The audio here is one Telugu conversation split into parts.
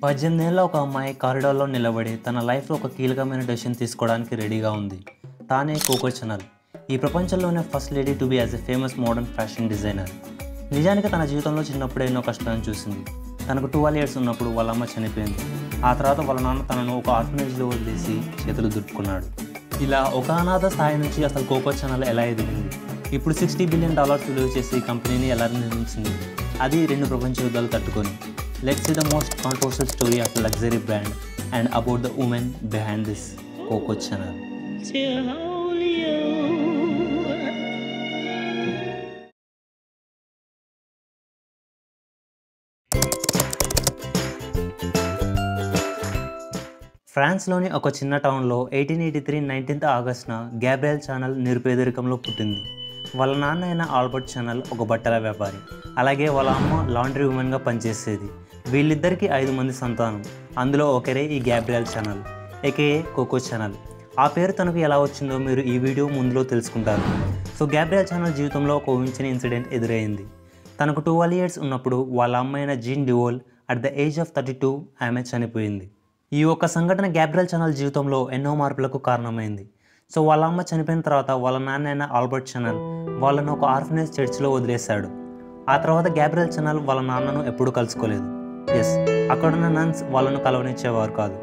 18 ఏళ్ల ఒక అమ్మాయి కారిడార్లో నిలబడి తన లైఫ్లో ఒక కీలకమైన డెసిషన్ తీసుకోవడానికి రెడీగా ఉంది. తానే కోకో చనల్, ఈ ప్రపంచంలోనే first lady to be as a famous modern fashion designer. నిజానికి తన జీవితంలో చిన్నప్పుడే ఎన్నో కష్టాలను చూసింది. తనకు 12 years ఉన్నప్పుడు వాళ్ళ అమ్మ చనిపోయింది. ఆ తర్వాత వాళ్ళ నాన్న తనను ఒక ఆర్ఫనేజ్లో వదిలేసి చేతులు దుట్టుకున్నాడు. ఇలా ఒక అనాథ స్థాయి నుంచి అసలు కోకో చనల్ ఎలా ఎదిగింది, ఇప్పుడు $60 billion విలువ చేసి ఈ కంపెనీని ఎలా నిర్మించింది, అది 2 ప్రపంచ యుద్ధాలు తట్టుకొని. Let's see the most controversial story of a luxury brand and about the woman behind this Coco Chanel. ఫ్రాన్స్లోని ఒక చిన్న టౌన్లో 1883 19th ఆగస్టున గ్యాబ్రియల్ చానల్ నిరుపేదరికంలో పుట్టింది. వాళ్ళ నాన్న అయిన ఆల్బర్ట్ చనల్ ఒక బట్టల వ్యాపారి, అలాగే వాళ్ళ అమ్మ లాండ్రీ ఉమెన్గా పనిచేసేది. వీళ్ళిద్దరికీ 5 మంది సంతానం. అందులో ఒకరే ఈ గ్యాబ్రియల్ చనల్, ఏకేఏ కోకో చనల్. ఆ పేరు తనకు ఎలా వచ్చిందో మీరు ఈ వీడియో ముందులో తెలుసుకుంటారు. సో గ్యాబ్రియల్ చనల్ జీవితంలో ఒక ఊహించని ఇన్సిడెంట్ ఎదురైంది. తనకు 12 years ఉన్నప్పుడు వాళ్ళ అమ్మ అయిన Jeanne Devolle at the age of 32 ఆమె చనిపోయింది. ఈ ఒక్క సంఘటన గ్యాబ్రియల్ చనల్ జీవితంలో ఎన్నో మార్పులకు కారణమైంది. సో వాళ్ళ అమ్మ చనిపోయిన తర్వాత వాళ్ళ నాన్న అయిన ఆల్బర్ట్ చనల్ వాళ్ళను ఒక ఆర్ఫనేజ్ చర్చ్లో వదిలేశాడు. ఆ తర్వాత గ్యాబ్రియల్ చనల్ వాళ్ళ నాన్నను ఎప్పుడూ కలుసుకోలేదు. అక్కడున్న నన్స్ వాళ్ళను కలవనిచ్చేవారు కాదు.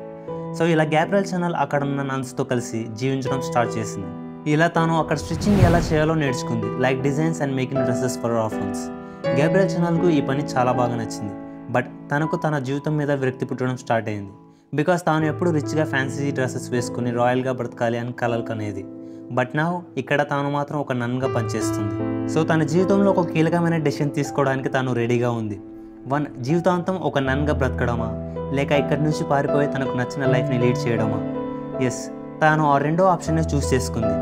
సో ఇలా గ్యాబ్రియల్ చనల్ అక్కడున్న నన్స్తో కలిసి జీవించడం స్టార్ట్ చేసింది. ఇలా తాను అక్కడ స్టిచ్చింగ్ ఎలా చేయాలో నేర్చుకుంది, like designs and making dresses for orphans. Gabrielle చనల్కు ఈ పని చాలా బాగా నచ్చింది. బట్ తనకు తన జీవితం మీద విరక్తి పుట్టడం స్టార్ట్ అయింది. బికాస్ తాను ఎప్పుడు రిచ్గా ఫ్యాన్సీ డ్రెస్సెస్ వేసుకుని రాయల్గా బ్రతకాలి అని కలలు కనేది. బట్ నౌ ఇక్కడ తాను మాత్రం ఒక నన్గా పనిచేస్తుంది. సో తన జీవితంలో ఒక కీలకమైన డెసిషన్ తీసుకోవడానికి తాను రెడీగా ఉంది. 1. జీవితాంతం ఒక నన్గా బ్రతకడమా, లేక ఇక్కడి నుంచి పారిపోయి తనకు నచ్చిన లైఫ్ని లీడ్ చేయడమా? తాను ఆ రెండో ఆప్షన్ని చూస్ చేసుకుంది.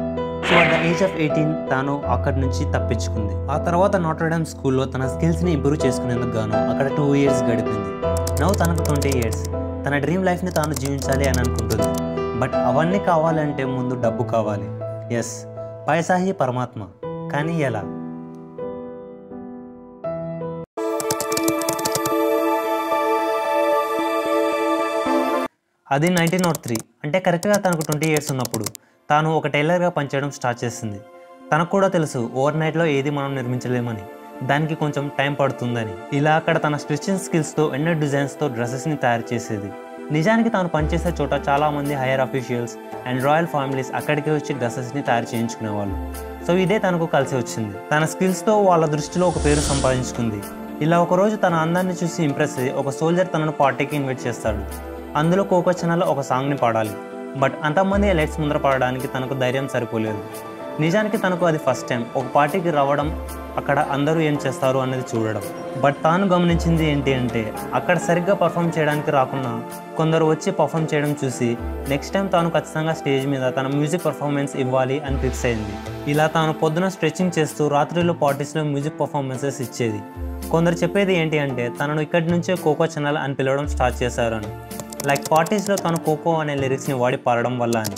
So at the age of 18 తాను అక్కడి నుంచి తప్పించుకుంది. ఆ తర్వాత నాట్రడమ్ స్కూల్లో తన స్కిల్స్ని ఇంప్రూవ్ చేసుకునేందుకు గాను అక్కడ 2 years గడిపింది. నౌ తనకు 20 years. తన డ్రీమ్ లైఫ్ని తాను జీవించాలి అని అనుకుంటుంది. బట్ అవన్నీ కావాలంటే ముందు డబ్బు కావాలి. పైసా హీ పరమాత్మ. కానీ ఎలా? అది 1903, అంటే కరెక్ట్గా తనకు 20 years ఉన్నప్పుడు తాను ఒక టైలర్గా పనిచేయడం స్టార్ట్ చేసింది. తనకు కూడా తెలుసు ఓవర్ నైట్లో ఏది మనం నిర్మించలేమని, దానికి కొంచెం టైం పడుతుందని. ఇలా అక్కడ తన స్టిచ్చింగ్ స్కిల్స్తో ఎన్నో డిజైన్స్తో డ్రెస్సెస్ని తయారు చేసేది. నిజానికి తాను పనిచేసే చోట చాలామంది higher officials and royal families అక్కడికి వచ్చి డ్రెస్సెస్ని తయారు చేయించుకునేవాళ్ళు. సో ఇదే తనకు కలిసి వచ్చింది. తన స్కిల్స్తో వాళ్ళ దృష్టిలో ఒక పేరు సంపాదించుకుంది. ఇలా ఒకరోజు తన అందాన్ని చూసి ఇంప్రెస్ అయ్యి ఒక సోల్జర్ తనను పార్టీకి ఇన్వైట్ చేస్తాడు. అందులో కోకో చనల్ ఒక సాంగ్ని పాడాలి. బట్ అంతమంది లైట్స్ ముందర పాడడానికి తనకు ధైర్యం సరిపోలేదు. నిజానికి తనకు అది ఫస్ట్ టైం ఒక పార్టీకి రావడం, అక్కడ అందరూ ఏం చేస్తారు అనేది చూడడం. బట్ తాను గమనించింది ఏంటి అంటే అక్కడ సరిగ్గా పర్ఫామ్ చేయడానికి రాకున్నా కొందరు వచ్చి పర్ఫామ్ చేయడం చూసి నెక్స్ట్ టైం తాను ఖచ్చితంగా స్టేజ్ మీద తన మ్యూజిక్ పర్ఫార్మెన్స్ ఇవ్వాలి అని ఫిక్స్ అయింది. ఇలా తాను పొద్దున స్ట్రెచింగ్ చేస్తూ రాత్రిలో పార్టీస్లో మ్యూజిక్ పర్ఫార్మెన్సెస్ ఇచ్చేది. కొందరు చెప్పేది ఏంటి అంటే తనను ఇక్కడి నుంచే కోకో చనల్ అని పిలవడం స్టార్ట్ చేశారని, లైక్ పార్టీస్లో తాను కోకో అనే లిరిక్స్ని వాడి పాడడం వల్ల అని.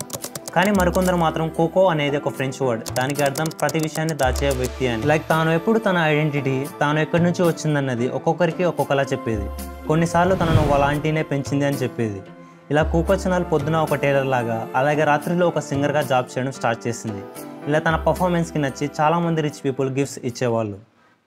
కానీ మరికొందరు మాత్రం కోకో అనేది ఒక ఫ్రెంచ్ వర్డ్, దానికి అర్థం ప్రతి విషయాన్ని దాచే వ్యక్తి అని. లైక్ తాను ఎప్పుడు తన ఐడెంటిటీ తాను ఎక్కడి నుంచి వచ్చిందన్నది ఒక్కొక్కరికి ఒక్కొక్కలా చెప్పేది. కొన్నిసార్లు తనను వాళ్ళ ఆంటీనే పెంచింది అని చెప్పేది. ఇలా కోకో చనల్ పొద్దున ఒక టైలర్ లాగా, అలాగే రాత్రిలో ఒక సింగర్గా జాబ్ చేయడం స్టార్ట్ చేసింది. ఇలా తన పర్ఫార్మెన్స్కి నచ్చి చాలామంది రిచ్ పీపుల్ గిఫ్ట్స్ ఇచ్చేవాళ్ళు.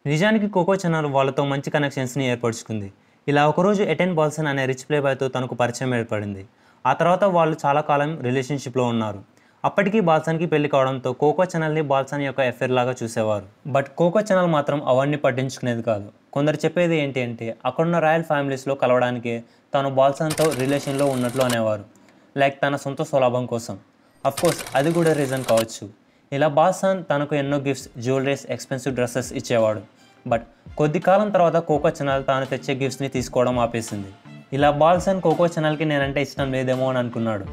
నిజానికి కోకో చనల్ వాళ్ళతో మంచి కనెక్షన్స్ని ఏర్పరచుకుంది. ఇలా ఒకరోజు ఎటెన్ బాల్సన్ అనే రిచ్ ప్లేబాయ్తో తనకు పరిచయం ఏర్పడింది. ఆ తర్వాత వాళ్ళు చాలా కాలం రిలేషన్షిప్లో ఉన్నారు. అప్పటికి బాల్సన్కి పెళ్లి కావడంతో కోకో చనల్ని బాల్సన్ యొక్క ఎఫైర్ లాగా చూసేవారు. బట్ కోకో చనల్ మాత్రం అవన్నీ పట్టించుకునేది కాదు. కొందరు చెప్పేది ఏంటి అంటే అక్కడున్న రాయల్ ఫ్యామిలీస్లో కలవడానికే తాను బాల్సన్తో రిలేషన్లో ఉన్నట్లు అనేవారు, లైక్ తన సొంత స్వలాభం కోసం. అఫ్కోర్స్ అది కూడా రీజన్ కావచ్చు. ఇలా బాల్సన్ తనకు ఎన్నో గిఫ్ట్స్, జ్యువెలరీస్, ఎక్స్పెన్సివ్ డ్రెస్సెస్ ఇచ్చేవాడు. బట్ కొద్ది కాలం తర్వాత కోకో చనల్ తాను తెచ్చే గిఫ్ట్స్ని తీసుకోవడం ఆపేసింది. ఇలా బాల్సన్ కోకో చనల్కి నేనంటే ఇష్టం లేదేమో అని అనుకున్నాడు.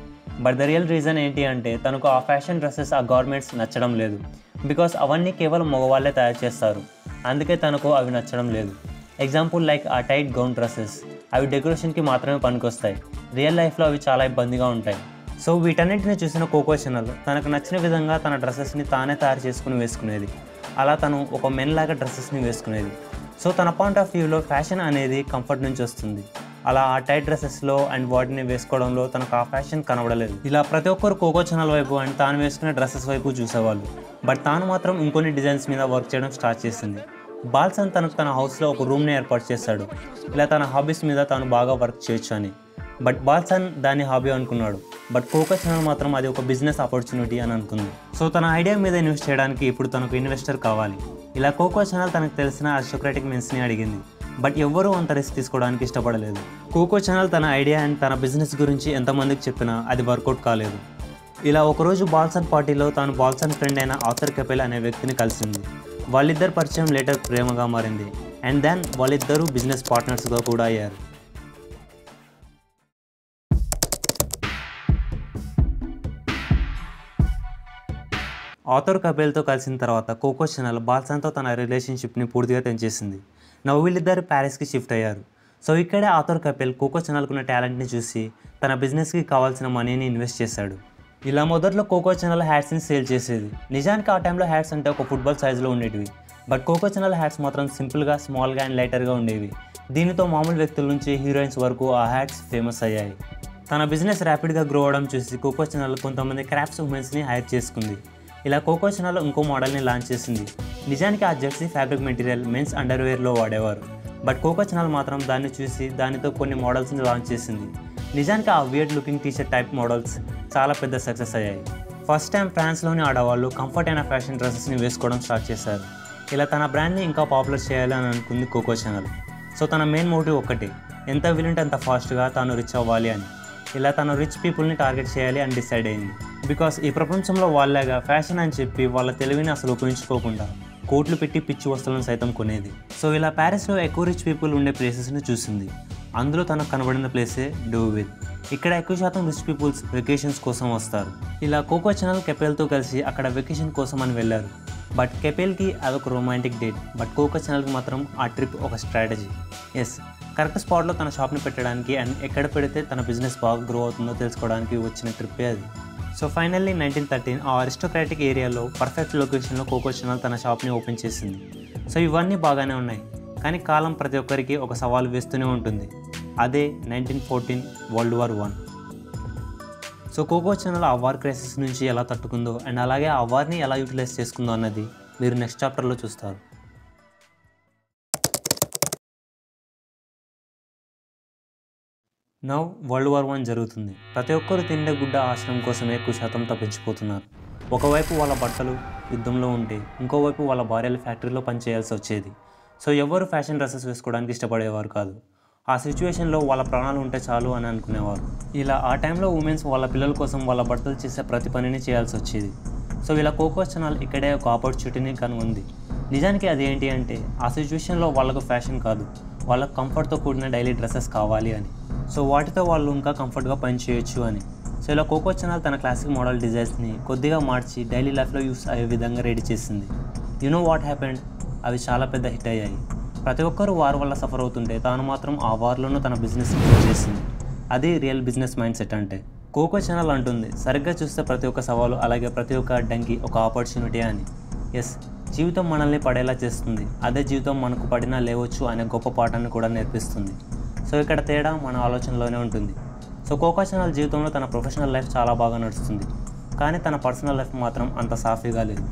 బట్ ద రియల్ రీజన్ ఏంటి అంటే తనకు ఆ ఫ్యాషన్ డ్రెస్సెస్, ఆ గార్మెంట్స్ నచ్చడం లేదు. బికాస్ అవన్నీ కేవలం మగవాళ్ళే తయారు చేస్తారు, అందుకే తనకు అవి నచ్చడం లేదు. ఎగ్జాంపుల్ లైక్ ఆ టైట్ గౌన్ డ్రెస్సెస్, అవి డెకరేషన్కి మాత్రమే పనికొస్తాయి. రియల్ లైఫ్లో అవి చాలా ఇబ్బందిగా ఉంటాయి. సో వీటన్నింటిని చూసిన కోకో చనల్ తనకు నచ్చిన విధంగా తన డ్రెస్సెస్ని తానే తయారు చేసుకుని వేసుకునేది. అలా తను ఒక మెన్ లాగా డ్రెస్సెస్ని వేసుకునేది. సో తన పాయింట్ ఆఫ్ వ్యూలో ఫ్యాషన్ అనేది కంఫర్ట్ నుంచి వస్తుంది. అలా ఆ టైట్ డ్రెస్సెస్లో అండ్ వాటిని వేసుకోవడంలో తనకు ఆ ఫ్యాషన్ కనబడలేదు. ఇలా ప్రతి ఒక్కరు కోకో ఛానల్ వైపు అండ్ తాను వేసుకునే డ్రెస్సెస్ వైపు చూసేవాళ్ళు. బట్ తాను మాత్రం ఇంకొన్ని డిజైన్స్ మీద వర్క్ చేయడం స్టార్ట్ చేసింది. బాల్సన్ తనకు తన హౌస్లో ఒక రూమ్ని ఏర్పాటు చేశాడు, ఇలా తన హాబీస్ మీద తాను బాగా వర్క్ చేయొచ్చు అని. బట్ బాల్సన్ దాన్ని హాబీ అనుకున్నాడు. బట్ కోకో ఛానల్ మాత్రం అది ఒక బిజినెస్ ఆపర్చునిటీ అని అనుకుంది. సో తన ఐడియా మీద ఇన్వెస్ట్ చేయడానికి ఇప్పుడు తనకు ఇన్వెస్టర్ కావాలి. ఇలా కోకో ఛానల్ తనకు తెలిసిన అరిస్టోక్రాటిక్ మెన్స్ని అడిగింది. బట్ ఎవ్వరూ అంత రిస్క్ తీసుకోవడానికి ఇష్టపడలేదు. కోకో ఛానల్ తన ఐడియా అండ్ తన బిజినెస్ గురించి ఎంతమందికి చెప్పినా అది వర్కౌట్ కాలేదు. ఇలా ఒకరోజు బాల్సన్ పార్టీలో తాను బాల్సన్ ఫ్రెండ్ అయిన ఆర్థర్ కెపెల్ అనే వ్యక్తిని కలిసింది. వాళ్ళిద్దరు పరిచయం లేటర్ ప్రేమగా మారింది. అండ్ దెన్ వాళ్ళిద్దరూ బిజినెస్ పార్ట్నర్స్గా కూడా అయ్యారు. ఆర్థర్ కెపెల్తో కలిసిన తర్వాత కోకో ఛానల్ బాల్సన్తో తన రిలేషన్షిప్ని పూర్తిగా తెంచేసింది. వీళ్ళిద్దరు ప్యారిస్కి షిఫ్ట్ అయ్యారు. సో ఇక్కడే ఆర్థర్ కెపెల్ కోకో ఛానల్కున్న టాలెంట్ని చూసి తన బిజినెస్కి కావాల్సిన మనీని ఇన్వెస్ట్ చేశాడు. ఇలా మొదట్లో కోకో ఛానల్ హ్యాట్స్ని సేల్ చేసేది. నిజానికి ఆ టైంలో హ్యాట్స్ అంటే ఒక ఫుట్బాల్ సైజులో ఉండేటివి. బట్ కోకో ఛానల్ హ్యాట్స్ మాత్రం సింపుల్గా, స్మాల్గా అండ్ లైటర్గా ఉండేవి. దీనితో మామూలు వ్యక్తుల నుంచి హీరోయిన్స్ వరకు ఆ హ్యాట్స్ ఫేమస్ అయ్యాయి. తన బిజినెస్ ర్యాపిడ్గా గ్రో అవడం చూసి కోకో ఛానల్ కొంతమంది క్రాఫ్ట్స్ ఉమెన్స్ని హైర్ చేసుకుంది. ఇలా కోకో ఛానల్ ఇంకో మోడల్ని లాంచ్ చేసింది. నిజానికి ఆ జెర్సీ ఫ్యాబ్రిక్ మెటీరియల్ మెన్స్ అండర్వేర్లో వాడేవారు. బట్ కోకో ఛానల్ మాత్రం దాన్ని చూసి దానితో కొన్ని మోడల్స్ని లాంచ్ చేసింది. నిజానికి ఆ weird looking T-shirt type models చాలా పెద్ద సక్సెస్ అయ్యాయి. ఫస్ట్ టైం ఫ్రాన్స్లోని ఆడవాళ్ళు కంఫర్ట్ అయిన ఫ్యాషన్ డ్రెస్సెస్ని వేసుకోవడం స్టార్ట్ చేశారు. ఇలా తన బ్రాండ్ని ఇంకా పాపులర్ చేయాలని అనుకుంది కోకో ఛానల్. సో తన మెయిన్ మోటివ్ ఒక్కటే, ఎంత వీలుంటే అంత ఫాస్ట్గా తాను రిచ్ అవ్వాలి అని. ఇలా తను రిచ్ పీపుల్ని టార్గెట్ చేయాలి అని డిసైడ్ అయింది. బికాస్ ఈ ప్రపంచంలో వాళ్ళగా ఫ్యాషన్ అని చెప్పి వాళ్ళ తెలివిని అసలు ఉపయోగించుకోకుండా కోట్లు పెట్టి పిచ్చి వస్తువులను సైతం కొనేది. సో ఇలా ప్యారిస్లో ఎక్కువ రిచ్ పీపుల్ ఉండే ప్లేసెస్ని చూసింది. అందులో తనకు కనబడిన ప్లేసే డూవిల్. ఇక్కడ ఎక్కువ శాతం రిచ్ పీపుల్స్ వెకేషన్స్ కోసం వస్తారు. ఇలా కోకో ఛానల్ కెపెల్తో కలిసి అక్కడ వెకేషన్ కోసం అని వెళ్ళారు. బట్ కెపెల్కి అదొక రొమాంటిక్ డేట్. బట్ కోకో ఛానల్కి మాత్రం ఆ ట్రిప్ ఒక స్ట్రాటజీ. కరెక్ట్ స్పాట్లో తన షాప్ని పెట్టడానికి అండ్ ఎక్కడ పెడితే తన బిజినెస్ బాగా గ్రో అవుతుందో తెలుసుకోవడానికి వచ్చిన ట్రిప్పే అది. సో ఫైనల్లీ 1913 ఆ అరిస్టోక్రాటిక్ ఏరియాలో పర్ఫెక్ట్ లొకేషన్లో కోకో ఛానల్ తన షాప్ని ఓపెన్ చేసింది. సో ఇవన్నీ బాగానే ఉన్నాయి, కానీ కాలం ప్రతి ఒక్కరికి ఒక సవాల్ వేస్తూనే ఉంటుంది. అదే 1914 world war 1. So Coco Chanel ఆ వార్ క్రైసిస్ నుంచి ఎలా తట్టుకుందో అండ్ అలాగే ఆ వార్ని ఎలా యూటిలైజ్ చేసుకుందో అన్నది మీరు నెక్స్ట్ చాప్టర్లో చూస్తారు. నౌ వరల్డ్ వార్ 1 జరుగుతుంది. ప్రతి ఒక్కరు తిండే గుడ్డ ఆశ్రమం కోసమే ఎక్కువ శాతం తప్పించిపోతున్నారు. ఒకవైపు వాళ్ళ బట్టలు యుద్ధంలో ఉంటే ఇంకోవైపు వాళ్ళ భార్యల ఫ్యాక్టరీలో పనిచేయాల్సి వచ్చేది. సో ఎవరు ఫ్యాషన్ డ్రెస్సెస్ వేసుకోవడానికి ఇష్టపడేవారు కాదు. ఆ సిచ్యువేషన్లో వాళ్ళ ప్రాణాలు ఉంటే చాలు అని అనుకునేవారు. ఇలా ఆ టైంలో ఉమెన్స్ వాళ్ళ పిల్లల కోసం వాళ్ళ భర్తలు చేసే ప్రతి పనిని చేయాల్సి వచ్చేది. సో ఇలా కోకో ఛానల్ ఇక్కడే ఒక ఆపర్చునిటీని కనుగొంది. నిజానికి అది ఏంటి అంటే ఆ సిచ్యువేషన్లో వాళ్ళకు ఫ్యాషన్ కాదు, వాళ్ళకు కంఫర్ట్తో కూడిన డైలీ డ్రెస్సెస్ కావాలి అని. సో వాటితో వాళ్ళు ఇంకా కంఫర్ట్గా పని చేయొచ్చు అని. సో ఇలా కోకో ఛానల్ తన క్లాసిక్ మోడల్ డిజైన్స్ని కొద్దిగా మార్చి డైలీ లైఫ్లో యూస్ అయ్యే విధంగా రెడీ చేసింది. వాట్ హ్యాపెండ్, అవి చాలా పెద్ద హిట్ అయ్యాయి. ప్రతి ఒక్కరూ వార్ వల్ల సఫర్ అవుతుంటే తాను మాత్రం ఆ వార్లోనూ తన బిజినెస్ గ్రో చేసింది. అది రియల్ బిజినెస్ మైండ్ సెట్ అంటే. కోకో ఛానల్ అంటుంది, సరిగ్గా చూస్తే ప్రతి ఒక్క సవాలు అలాగే ప్రతి ఒక్క అడ్డంకి ఒక ఆపర్చునిటీ అని. జీవితం మనల్ని పడేలా చేస్తుంది, అదే జీవితం మనకు పడినా లేవచ్చు అనే గొప్ప పాఠాన్ని కూడా నేర్పిస్తుంది. సో ఇక్కడ తేడా మన ఆలోచనలోనే ఉంటుంది. సో కోకో ఛానల్ జీవితంలో తన ప్రొఫెషనల్ లైఫ్ చాలా బాగా నడుస్తుంది, కానీ తన పర్సనల్ లైఫ్ మాత్రం అంత సాఫీగా లేదు.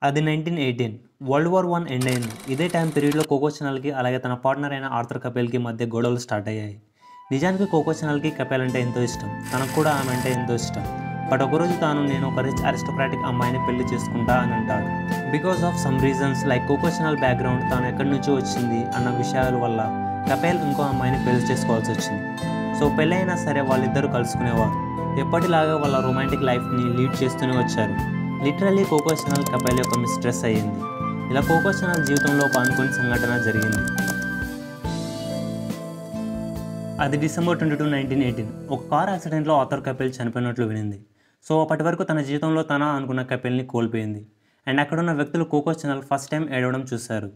అది 1918 వరల్డ్ వార్ 1 ఎండ్ అయింది. ఇదే టైం పీరియడ్లో కోకో ఛానల్కి అలాగే తన పార్ట్నర్ అయిన ఆర్థర్ కెపెల్కి మధ్య గొడవలు స్టార్ట్ అయ్యాయి. నిజానికి కోకో ఛానల్కి కెపెల్ అంటే ఎంతో ఇష్టం, తనకు కూడా ఆమె అంటే ఎంతో ఇష్టం. బట్ ఒకరోజు నేను ఒక రిచ్ అరిస్టోక్రాటిక్ అమ్మాయిని పెళ్లి చేసుకుంటా అని అంటాడు. Because of some reasons like Coco Chanel background, తాను ఎక్కడి నుంచో వచ్చింది అన్న విషయాల వల్ల కెపెల్ ఇంకో అమ్మాయిని పెళ్లి చేసుకోవాల్సి వచ్చింది. సో పెళ్ళి అయినా సరే వాళ్ళిద్దరూ కలుసుకునేవారు. ఎప్పటిలాగా వాళ్ళ రొమాంటిక్ లైఫ్ని లీడ్ చేస్తూనే వచ్చారు. లిటరల్లీ కోకో ఛానల్ కెపెల్ యొక్క మిస్ట్రెస్ అయ్యింది. ఇలా కోకో ఛానల్ జీవితంలో ఒక అనుకోని సంఘటన జరిగింది. అది డిసెంబర్ 22, 1918 ఒక కార్ యాక్సిడెంట్లో ఆర్థర్ కెపెల్ చనిపోయినట్లు వినింది. సో అప్పటి వరకు తన జీవితంలో తన అనుకున్న కెపెల్ని కోల్పోయింది. అండ్ అక్కడున్న వ్యక్తులు కోకో ఛానల్ ఫస్ట్ టైం ఏడవడం చూశారు.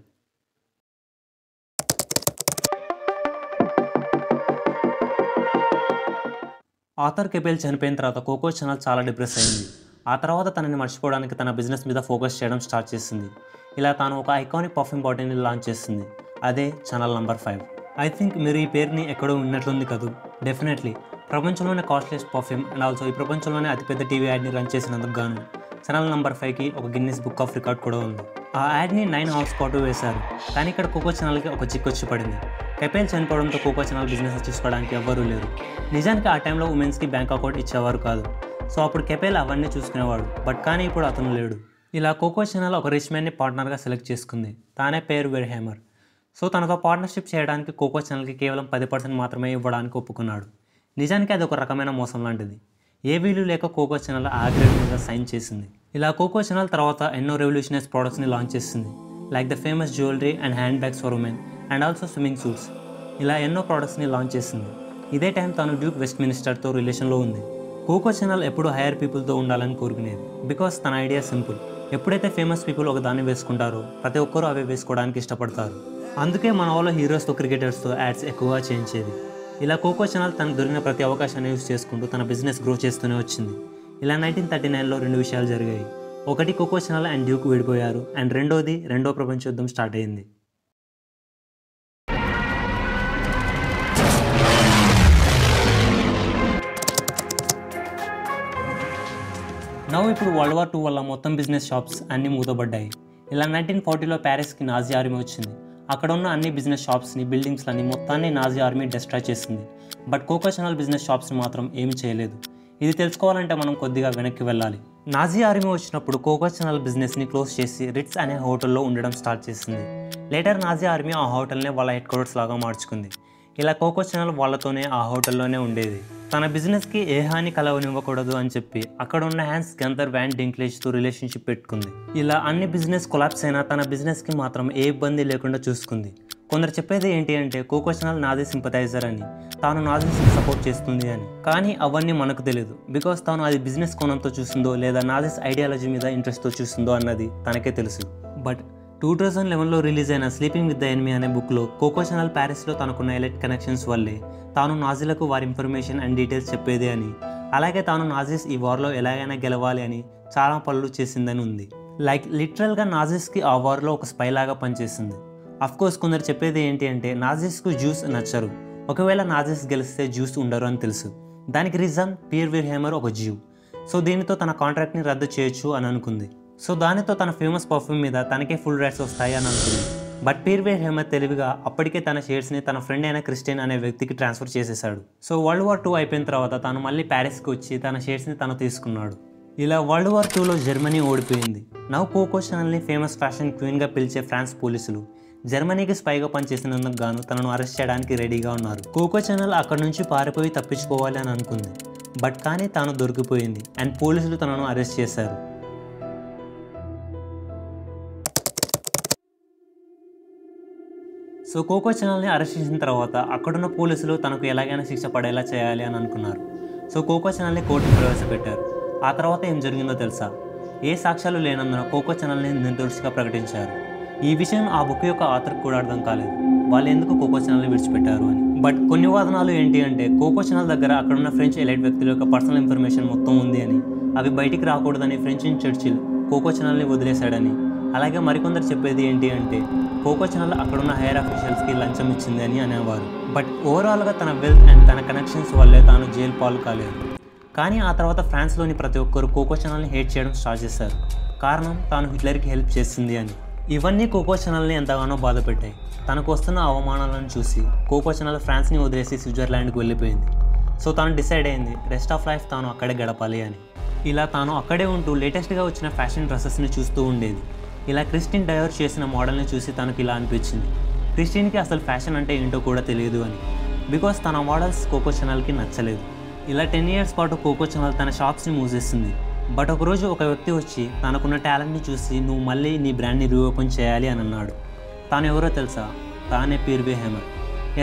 ఆర్థర్ కెపెల్ చనిపోయిన తర్వాత కోకో ఛానల్ చాలా డిప్రెస్ అయింది. ఆ తర్వాత తనని మర్చిపోవడానికి తన బిజినెస్ మీద ఫోకస్ చేయడం స్టార్ట్ చేసింది. ఇలా తాను ఒక ఐకానిక్ పర్ఫ్యూమ్ బాటిల్ని లాంచ్ చేసింది. అదే ఛానల్ నంబర్ 5. ఐ థింక్ మీరు ఈ పేరుని ఎక్కడో విన్నట్లుంది కదూ. డెఫినెట్లీ ప్రపంచంలోనే కాస్ట్లీయెస్ట్ పర్ఫ్యూమ్ అండ్ ఆల్సో ఈ ప్రపంచంలోనే అతిపెద్ద టీవీ యాడ్ని రన్ చేసినందుకు గాను ఛానల్ నంబర్ 5కి ఒక గిన్నిస్ బుక్ ఆఫ్ రికార్డ్ కూడా ఉంది. ఆ యాడ్ని 9 అవర్స్ పాటు వేశారు. కానీ ఇక్కడ కోకో ఛానల్కి ఒక చిక్కొచ్చి పడింది. కెపెల్ చనిపోవడంతో కోకో ఛానల్ బిజినెస్ చూసుకోవడానికి ఎవ్వరూ లేరు. నిజానికి ఆ టైంలో ఉమెన్స్కి బ్యాంక్ అకౌంట్ ఇచ్చేవారు కాదు. సో అప్పుడు కెపెల్ అవన్నీ చూసుకునేవాడు. బట్ కానీ ఇప్పుడు అతను లేడు. ఇలా కోకో ఛానల్ ఒక రిచ్ మ్యాన్ని పార్ట్నర్గా సెలెక్ట్ చేసుకుంది. తానే పేరు వెర్హేమర్. సో తనతో పార్ట్నర్షిప్ చేయడానికి కోకో ఛానల్కి కేవలం 10% మాత్రమే ఇవ్వడానికి ఒప్పుకున్నాడు. నిజానికి అది ఒక రకమైన మోసం లాంటిది. ఏ వీలు లేక కోకో ఛానల్ ఆ గ్రేడ్ మీద సైన్ చేసింది. ఇలా కోకో ఛానల్ తర్వాత ఎన్నో రెవల్యూషనరీస్ ప్రోడక్ట్స్ని లాంచ్ చేసింది. Like the famous jewellery and hand bags for women and also swimming suits. ఇలా ఎన్నో ప్రోడక్ట్స్ని లాంచ్ చేసింది. ఇదే టైం తాను డ్యూక్ వెస్ట్ మినిస్టర్తో రిలేషన్లో ఉంది. కోకో ఛానల్ ఎప్పుడు హైయర్ పీపుల్తో ఉండాలని కోరుకునేది. బికాస్ తన ఐడియా సింపుల్. ఎప్పుడైతే ఫేమస్ పీపుల్ ఒక దాన్ని వేసుకుంటారో ప్రతి ఒక్కరూ అవే వేసుకోవడానికి ఇష్టపడతారు. అందుకే మన వాళ్ళ హీరోస్తో క్రికెటర్స్తో యాడ్స్ ఎక్కువగా చేయించేది. ఇలా కోకో ఛానల్ తనకు దొరికిన ప్రతి అవకాశాన్ని యూజ్ చేసుకుంటూ తన బిజినెస్ గ్రో చేస్తూనే వచ్చింది. ఇలా 1939లో 2 విషయాలు జరిగాయి. ఒకటి, కోకో ఛానల్ అండ్ డ్యూక్ విడిపోయారు. అండ్ రెండో ప్రపంచ యుద్ధం స్టార్ట్ అయింది. ఇప్పుడు వరల్డ్ వార్ 2 వల్ల మొత్తం బిజినెస్ షాప్స్ అన్నీ మూతపడ్డాయి. ఇలా 1940లో ప్యారిస్కి నాజీ ఆర్మీ వచ్చింది. అక్కడ ఉన్న అన్ని బిజినెస్ షాప్స్ని, బిల్డింగ్స్లని మొత్తాన్ని నాజీ ఆర్మీ డిస్ట్రాయ్ చేసింది. బట్ కోకో ఛానల్ బిజినెస్ షాప్స్ని మాత్రం ఏమీ చేయలేదు. ఇది తెలుసుకోవాలంటే మనం కొద్దిగా వెనక్కి వెళ్ళాలి. నాజీ ఆర్మీ వచ్చినప్పుడు కోకో ఛానల్ బిజినెస్ని క్లోజ్ చేసి రిట్స్ అనే హోటల్లో ఉండడం స్టార్ట్ చేసింది. లేటర్ నాజీ ఆర్మీ ఆ హోటల్నే వాళ్ళ హెడ్ క్వార్టర్స్ లాగా మార్చుకుంది. ఇలా కోకో ఛానల్ వాళ్ళతోనే ఆ హోటల్లోనే ఉండేది. తన బిజినెస్కి ఏ హాని కలవనివ్వకూడదు అని చెప్పి అక్కడ ఉన్న హ్యాన్స్ గంతర్ వ్యాన్ డింక్లేజ్తో రిలేషన్షిప్ పెట్టుకుంది. ఇలా అన్ని బిజినెస్ కొలాప్స్ అయినా తన బిజినెస్కి మాత్రం ఏ ఇబ్బంది లేకుండా చూసుకుంది. కొందరు చెప్పేది ఏంటి అంటే కోకో ఛానల్ నాజీ సింపథైజర్ అని, తాను నాజీస్ని సపోర్ట్ చేస్తుంది అని. కానీ అవన్నీ మనకు తెలియదు. బికాస్ తాను అది బిజినెస్ కోణంతో చూసిందో లేదా నాజీస్ ఐడియాలజీ మీద ఇంట్రెస్ట్తో చూసిందో అన్నది తనకే తెలుసు. బట్ 2011లో రిలీజ్ అయిన స్లీపింగ్ విత్ ద ఎనిమీ అనే బుక్లో కోకో ఛానల్ ప్యారిస్లో తనకున్న ఎలైట్ కనెక్షన్స్ వల్లే తాను నాజీలకు వారి ఇన్ఫర్మేషన్ అండ్ డీటెయిల్స్ చెప్పేది అని, అలాగే తాను నాజీస్ ఈ వార్లో ఎలాగైనా గెలవాలి అని చాలా పనులు చేసిందని ఉంది. లైక్ లిటరల్గా నాజీస్కి ఆ వార్లో ఒక స్పై లాగా పనిచేసింది. అఫ్కోర్స్ కొందరు చెప్పేది ఏంటి అంటే నాజీస్కు జ్యూస్ నచ్చరు. ఒకవేళ నాజీస్ గెలిస్తే జ్యూస్ ఉండరు అని తెలుసు. దానికి రీజన్ పియర్ వెర్హేమర్ ఒక జ్యూ. సో దీనితో తన కాంట్రాక్ట్ని రద్దు చేయొచ్చు అని అనుకుంది. సో దానితో తన ఫేమస్ పర్ఫ్యూమ్ మీద తనకే ఫుల్ రైట్స్ వస్తాయి అని అనుకుంది. బట్ పియర్ వెర్హేమర్ తెలివిగా అప్పటికే తన షేర్స్ని తన ఫ్రెండ్ అయిన క్రిస్టియన్ అనే వ్యక్తికి ట్రాన్స్ఫర్ చేసేసాడు. సో వరల్డ్ వార్ 2 అయిపోయిన తర్వాత తాను మళ్ళీ ప్యారిస్కి వచ్చి తన షేర్స్ని తను తీసుకున్నాడు. ఇలా వరల్డ్ వార్ 2లో జర్మనీ ఓడిపోయింది. నవ్ కోకో ఛానల్ని ఫేమస్ ఫ్యాషన్ క్వీన్గా పిలిచే ఫ్రాన్స్ పోలీసులు జర్మనీకి స్పైగా పనిచేసినందుకు గాను తనను అరెస్ట్ చేయడానికి రెడీగా ఉన్నారు. కోకో ఛానల్ అక్కడ నుంచి పారిపోయి తప్పించుకోవాలి అని అనుకుంది. బట్ కానీ తాను దొరికిపోయింది అండ్ పోలీసులు తనను అరెస్ట్ చేశారు. సో కోకో ఛానల్ని అరెస్ట్ చేసిన తర్వాత అక్కడున్న పోలీసులు తనకు ఎలాగైనా శిక్ష పడేలా చేయాలి అని అనుకున్నారు. సో కోకో ఛానల్ని కోర్టుకు ప్రవేశపెట్టారు. ఆ తర్వాత ఏం జరిగిందో తెలుసా? ఏ సాక్ష్యాలు లేనందున కోకో ఛానల్ని నిర్దోషిగా ప్రకటించారు. ఈ విషయం ఆ బుక్ యొక్క ఆథర్కి కూడా అర్థం కాలేదు, వాళ్ళు ఎందుకు కోకో ఛానల్ని విడిచిపెట్టారు అని. బట్ కొన్ని వాదనాలు ఏంటి అంటే కోకో ఛానల్ దగ్గర అక్కడున్న ఫ్రెంచ్ ఎలైట్ వ్యక్తుల యొక్క పర్సనల్ ఇన్ఫర్మేషన్ మొత్తం ఉంది అని, అవి బయటికి రాకూడదని ఫ్రెంచ్ చర్చిల్ కోకో ఛానల్ని వదిలేశాడని. అలాగే మరికొందరు చెప్పేది ఏంటి అంటే కోకో ఛానల్ అక్కడున్న హైయర్ అఫీషియల్స్కి లంచం ఇచ్చింది అని అనేవారు. బట్ ఓవరాల్గా తన వెల్త్ అండ్ తన కనెక్షన్స్ వల్లే తాను జైలు పాలు కాలేదు. కానీ ఆ తర్వాత ఫ్రాన్స్లోని ప్రతి ఒక్కరు కోకో ఛానల్ని హేట్ చేయడం స్టార్ట్ చేశారు. కారణం తాను హిట్లర్కి హెల్ప్ చేసింది అని. ఇవన్నీ కోకో ఛానల్ని ఎంతగానో బాధ పెట్టాయి. తనకు వస్తున్న అవమానాలను చూసి కోకో ఛానల్ ఫ్రాన్స్ని వదిలేసి స్విట్జర్లాండ్కి వెళ్ళిపోయింది. సో తాను డిసైడ్ అయింది రెస్ట్ ఆఫ్ లైఫ్ తాను అక్కడే గడపాలి అని. ఇలా తాను అక్కడే ఉంటూ లేటెస్ట్గా వచ్చిన ఫ్యాషన్ డ్రెస్సెస్ని చూస్తూ ఉండేది. ఇలా క్రిస్టిన్ డయోర్ చేసిన మోడల్ని చూసి తనకు ఇలా అనిపించింది, క్రిస్టిన్కి అసలు ఫ్యాషన్ అంటే ఏంటో కూడా తెలియదు అని. బికాస్ తన మోడల్స్ కోకో ఛానల్కి నచ్చలేదు. ఇలా 10 years పాటు కోకో ఛానల్ తన షాప్స్ని మూసేసింది. బట్ ఒకరోజు ఒక వ్యక్తి వచ్చి తనకున్న టాలెంట్ని చూసి నువ్వు మళ్ళీ నీ బ్రాండ్ని రీఓపెన్ చేయాలి అని అన్నాడు. తాను ఎవరో తెలుసా? తానే పియర్ వెర్హేమర్.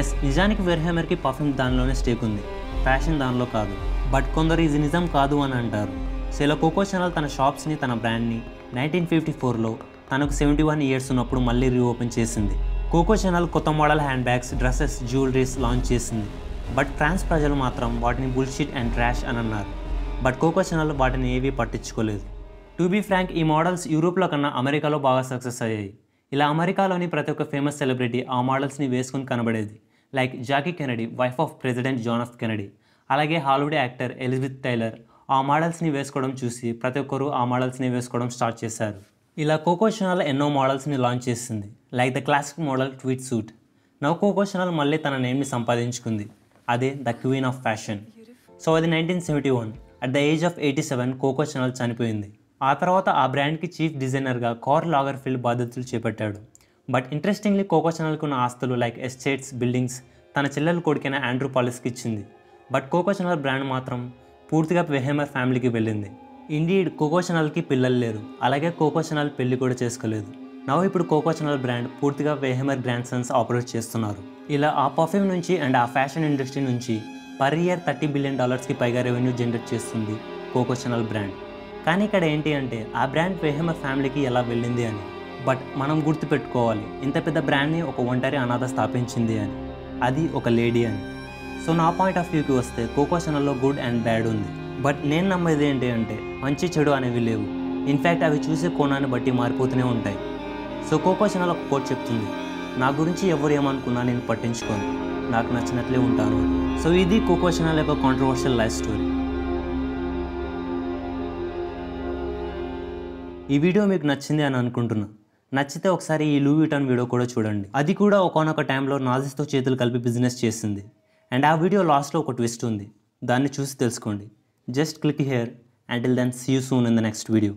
ఎస్, నిజానికి వెర్హేమర్కి పర్ఫ్యూమ్ దానిలోనే స్టేక్ ఉంది, ఫ్యాషన్ దానిలో కాదు. బట్ కొందరు ఇది నిజం కాదు అని అంటారు. సో ఇలా కోకో ఛానల్ తన షాప్స్ని, తన బ్రాండ్ని 1954లో తనకు 71 years ఉన్నప్పుడు మళ్ళీ రీఓపెన్ చేసింది. కోకో ఛానల్ కొత్త model hand bags, dresses, jewelleries launch చేసింది. బట్ ఫ్రాన్స్ ప్రజలు మాత్రం వాటిని బుల్షిట్ అండ్ ట్రాష్ అని అన్నారు. బట్ కోకో ఛానల్ వాటిని ఏవీ పట్టించుకోలేదు. టు బీ ఫ్రాంక్, ఈ మోడల్స్ యూరోప్లో కన్నా అమెరికాలో బాగా సక్సెస్ అయ్యాయి. ఇలా అమెరికాలోని ప్రతి ఒక్క ఫేమస్ సెలబ్రిటీ ఆ మోడల్స్ని వేసుకుని కనబడేది. Like Jackie Kennedy, wife of president John F Kennedy. అలాగే హాలీవుడ్ యాక్టర్ ఎలిజబెత్ టైలర్ ఆ మోడల్స్ని వేసుకోవడం చూసి ప్రతి ఒక్కరూ ఆ మోడల్స్ని వేసుకోవడం స్టార్ట్ చేశారు. ఇలా కోకో ఛానల్ ఎన్నో మోడల్స్ని లాంచ్ చేసింది. Like the classic model tweed suit. Now Coco Chanel మళ్ళీ తన నేమ్ని సంపాదించుకుంది. అదే the queen of fashion. So అది 1971. At the age of 87 Coco Chanel చనిపోయింది. ఆ తర్వాత ఆ బ్రాండ్కి చీఫ్ డిజైనర్గా కార్ల్ లాగర్ఫీల్డ్ బాధ్యతలు చేపట్టాడు. బట్ ఇంట్రెస్టింగ్లీ కోకో ఛానల్కి ఉన్న ఆస్తులు లైక్ ఎస్టేట్స్, బిల్డింగ్స్ తన చెల్లెలు కొడుకైన ఆండ్రూ పాలిస్కి ఇచ్చింది. బట్ కోకో ఛానల్ బ్రాండ్ మాత్రం పూర్తిగా వెహెమర్ ఫ్యామిలీకి వెళ్ళింది. ఇండీడ్ కోకో ఛానల్కి పిల్లలు లేరు, అలాగే కోకో ఛానల్ పెళ్లి కూడా చేసుకోలేదు. నవ్వు ఇప్పుడు కోకో ఛానల్ బ్రాండ్ పూర్తిగా వెహెమర్ గ్రాండ్ సన్స్ ఆపరేట్ చేస్తున్నారు. ఇలా ఆ పర్ఫ్యూమ్ నుంచి అండ్ ఆ ఫ్యాషన్ ఇండస్ట్రీ నుంచి పర్ ఇయర్ $30 బిలియన్ పైగా రెవెన్యూ జనరేట్ చేస్తుంది కోకో ఛానల్ బ్రాండ్. కానీ ఇక్కడ ఏంటి అంటే ఆ బ్రాండ్ వెహెమర్ ఫ్యామిలీకి ఎలా వెళ్ళింది అని. బట్ మనం గుర్తుపెట్టుకోవాలి, ఇంత పెద్ద బ్రాండ్ని ఒక ఒంటరి అనాథ స్థాపించింది అని, అది ఒక లేడీ అని. సో నా పాయింట్ ఆఫ్ వ్యూకి వస్తే కోకో ఛానల్లో గుడ్ అండ్ బ్యాడ్ ఉంది. బట్ నేను నమ్మేది ఏంటి అంటే మంచి చెడు అనేవి లేవు. ఇన్ఫ్యాక్ట్ అవి చూసే కోణాన్ని బట్టి మారిపోతూనే ఉంటాయి. సో కోకో ఛానల్ ఒక కోట్ చెప్తుంది, నా గురించి ఎవరు ఏమనుకున్నా నేను పట్టించుకోను, నాకు నచ్చినట్లే ఉంటాను. సో ఇది కోకో ఛానల్ యొక్క కాంట్రవర్షియల్ లైఫ్ స్టోరీ. ఈ వీడియో మీకు నచ్చింది అని అనుకుంటున్నా. నచ్చితే ఒకసారి ఈ లూయి విటాన్ వీడియో కూడా చూడండి. అది కూడా ఒకానొక టైంలో నాజిస్తో చేతులు కలిపి బిజినెస్ చేసింది. అండ్ ఆ వీడియో లాస్ట్లో ఒక ట్విస్ట్ ఉంది, దాన్ని చూసి తెలుసుకోండి. Just click here. Until then, see you soon in the next video.